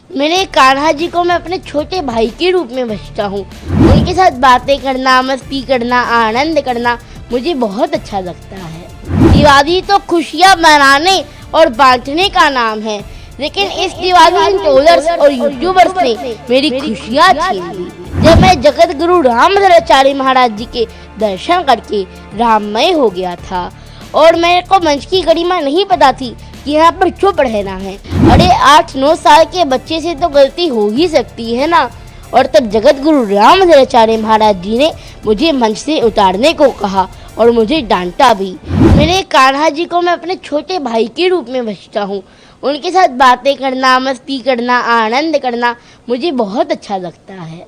मेरे कान्हा जी को मैं अपने छोटे भाई के रूप में बचता हूँ। उनके साथ बातें करना, मस्ती करना, आनंद करना मुझे बहुत अच्छा लगता है। दिवाली तो खुशियाँ मनाने और बांटने का नाम है, लेकिन इस दिवाली इन ट्रोलर्स और यूट्यूबर्स ने मेरी खुशियाँ छीन ली। जब मैं जगत गुरु रामचंद्राचार्य महाराज जी के दर्शन करके राममय हो गया था और मेरे को मंच की गरिमा नहीं पता थी कि यहाँ पर चुप रहना है। अरे 8-9 साल के बच्चे से तो गलती हो ही सकती है ना। और तब जगत गुरु रामचंद्राचार्य महाराज जी ने मुझे मंच से उतारने को कहा और मुझे डांटा भी। मेरे कान्हा जी को मैं अपने छोटे भाई के रूप में बचता हूँ। उनके साथ बातें करना, मस्ती करना, आनंद करना मुझे बहुत अच्छा लगता है।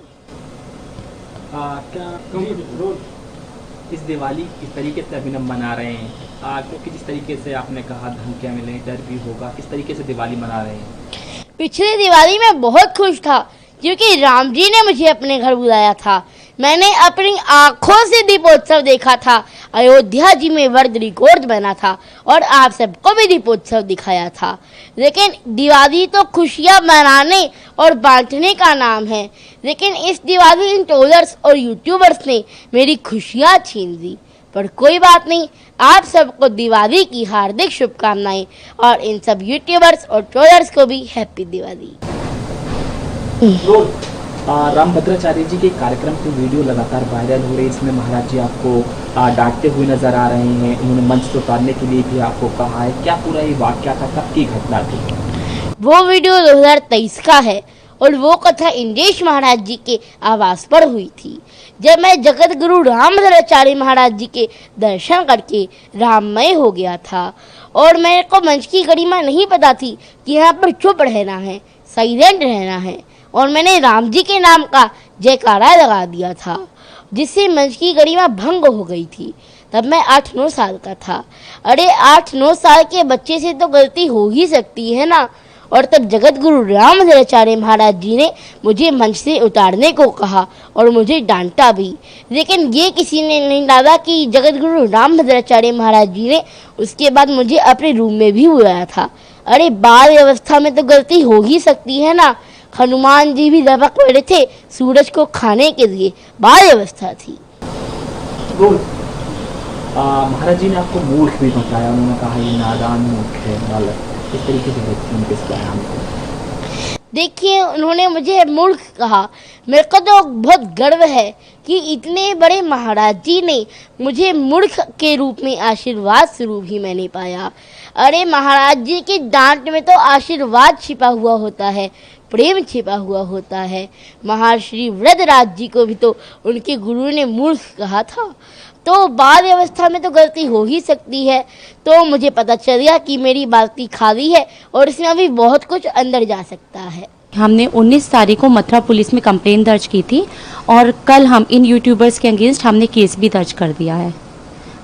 इस दिवाली किस तरीके से अभिनव मना रहे हैं? क्योंकि जिस तरीके से आपने कहा धमकियां मिले, डर भी होगा, किस तरीके से दिवाली मना रहे हैं? पिछले दिवाली में बहुत खुश था क्योंकि राम जी ने मुझे अपने घर बुलाया था। मैंने अपनी आंखों से दीपोत्सव देखा था। अयोध्या जी में वर्ल्ड रिकॉर्ड बना था और आप सबको भी दीपोत्सव दिखाया था। लेकिन दिवाली तो खुशियाँ मनाने और बांटने का नाम है, लेकिन इस दिवाली इन ट्रोलर्स और यूट्यूबर्स ने मेरी खुशियाँ छीन ली। पर कोई बात नहीं, आप सबको दिवाली की हार्दिक शुभकामनाएं और इन सब यूट्यूबर्स और ट्रोलर्स को भी हैप्पी दिवाली। रामभद्राचार्य जी के कार्यक्रम की वीडियो लगातार वायरल हो रही है। इसमें महाराज जी आपको डांटते हुए नजर आ रहे हैं। उन्होंने मंच से उतारने के लिए भी आपको कहा है। क्या पूरा ये वाकया था, कब की घटना थी? वो वीडियो 2023 का है और वो कथा इंद्रेश महाराज जी के आवास पर हुई थी, जब मैं जगत गुरु रामचंद्राचार्य महाराज जी के दर्शन करके राममय हो गया था और मेरे को मंच की गरिमा नहीं पता थी कि यहाँ पर चुप रहना है, साइलेंट रहना है, और मैंने राम जी के नाम का जयकारा लगा दिया था, जिससे मंच की गरिमा भंग हो गई थी। तब मैं 8-9 साल का था। अरे 8-9 साल के बच्चे से तो गलती हो ही सकती है ना। और तब जगत गुरु रामचंद्राचार्य महाराज जी ने मुझे मंच से उतारने को कहा और मुझे डांटा भी। लेकिन ये किसी ने नहीं डाला कि जगत गुरु रामचंद्राचार्य महाराज जी ने उसके बाद मुझे अपने रूम में भी बुलाया था। अरे बाल अवस्था में तो गलती हो ही सकती है ना। हनुमान जी भी लपक पड़े थे सूरज को खाने के लिए, बाल अवस्था थी। महाराज जी ने आपको मूर्ख भी बताया। उन्होंने कहा ये नादान मूर्ख है, बालक। किस तरीके से देखते हैं इस बयान को? देखिए, उन्होंने मुझे मूर्ख कहा। मेरे को तो बहुत गर्व है कि इतने बड़े महाराज जी ने मुझे मूर्ख के रूप में आशीर्वाद स्वरूप ही मैंने पाया। अरे महाराज जी की डांट में तो आशीर्वाद छिपा हुआ होता है, प्रेम छिपा हुआ होता है। महर्षि वृद्धराज जी को भी तो उनके गुरु ने मूर्ख कहा था। तो बाल अवस्था में तो गलती हो ही सकती है। तो मुझे पता चल गया कि मेरी बाल्टी खाली है और इसमें अभी बहुत कुछ अंदर जा सकता है। हमने 19 तारीख को मथुरा पुलिस में कंप्लेंट दर्ज की थी और कल हम इन यूट्यूबर्स के अगेंस्ट हमने केस भी दर्ज कर दिया है।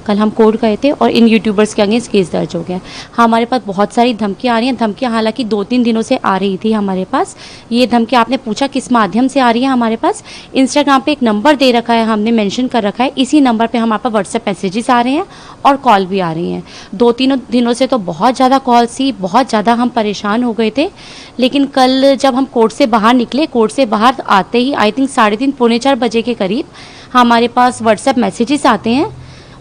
कल हम कोर्ट गए थे और इन यूट्यूबर्स के अगेंस्ट केस दर्ज हो गया। हमारे पास बहुत सारी धमकियाँ आ रही हैं। धमकियाँ हालांकि 2-3 दिनों से आ रही थी हमारे पास। ये धमकी आपने पूछा किस माध्यम से आ रही है हमारे पास। इंस्टाग्राम पे एक नंबर दे रखा है, हमने मेंशन कर रखा है। इसी नंबर पे हमारे पास व्हाट्सएप मैसेजेस आ रहे हैं और कॉल भी आ रही हैं। 2-3 दिनों से तो बहुत ज़्यादा कॉल्स थी, बहुत ज़्यादा हम परेशान हो गए थे। लेकिन कल जब हम कोर्ट से बाहर निकले, कोर्ट से बाहर आते ही आई थिंक 3:30-4 बजे के करीब हमारे पास व्हाट्सएप मैसेजेस आते हैं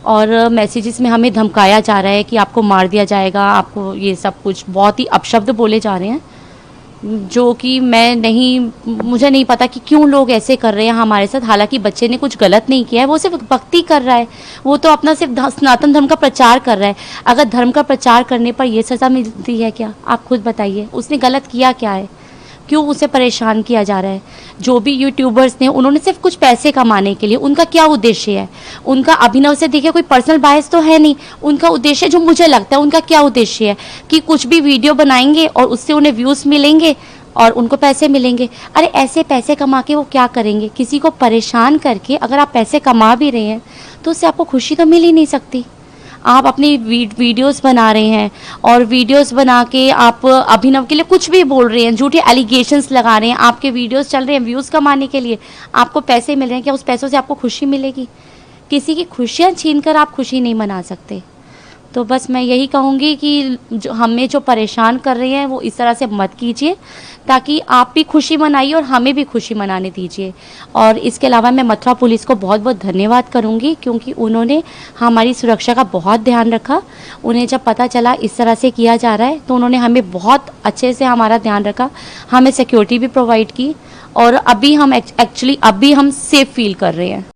और मैसेजेस में हमें धमकाया जा रहा है कि आपको मार दिया जाएगा, आपको ये सब कुछ बहुत ही अपशब्द बोले जा रहे हैं, जो कि मुझे नहीं पता कि क्यों लोग ऐसे कर रहे हैं हमारे साथ। हालांकि बच्चे ने कुछ गलत नहीं किया है, वो सिर्फ भक्ति कर रहा है, वो तो अपना सिर्फ सनातन धर्म का प्रचार कर रहा है। अगर धर्म का प्रचार करने पर ये सज़ा मिलती है क्या? आप खुद बताइए, उसने गलत किया क्या है? क्यों उसे परेशान किया जा रहा है? जो भी यूट्यूबर्स ने, उन्होंने सिर्फ कुछ पैसे कमाने के लिए, उनका क्या उद्देश्य है? उनका अभिनव से देखिए कोई पर्सनल बायस तो है नहीं। उनका उद्देश्य जो मुझे लगता है, उनका क्या उद्देश्य है कि कुछ भी वीडियो बनाएंगे और उससे उन्हें व्यूज़ मिलेंगे और उनको पैसे मिलेंगे। अरे ऐसे पैसे कमा के वो क्या करेंगे? किसी को परेशान करके अगर आप पैसे कमा भी रहे हैं तो उससे आपको खुशी तो मिल ही नहीं सकती। आप अपनी वीडियोस बना रहे हैं और वीडियोस बना के आप अभिनव के लिए कुछ भी बोल रहे हैं, झूठे एलिगेशंस लगा रहे हैं, आपके वीडियोस चल रहे हैं व्यूज़ कमाने के लिए, आपको पैसे मिल रहे हैं। क्या उस पैसों से आपको खुशी मिलेगी? किसी की खुशियाँ छीन कर आप खुशी नहीं मना सकते। तो बस मैं यही कहूँगी कि जो हमें जो परेशान कर रही हैं वो इस तरह से मत कीजिए, ताकि आप भी खुशी मनाइए और हमें भी खुशी मनाने दीजिए। और इसके अलावा मैं मथुरा पुलिस को बहुत बहुत धन्यवाद करूँगी, क्योंकि उन्होंने हमारी सुरक्षा का बहुत ध्यान रखा। उन्हें जब पता चला इस तरह से किया जा रहा है तो उन्होंने हमें बहुत अच्छे से हमारा ध्यान रखा, हमें सिक्योरिटी भी प्रोवाइड की, और अभी हम एक्चुअली अभी हम सेफ फील कर रहे हैं।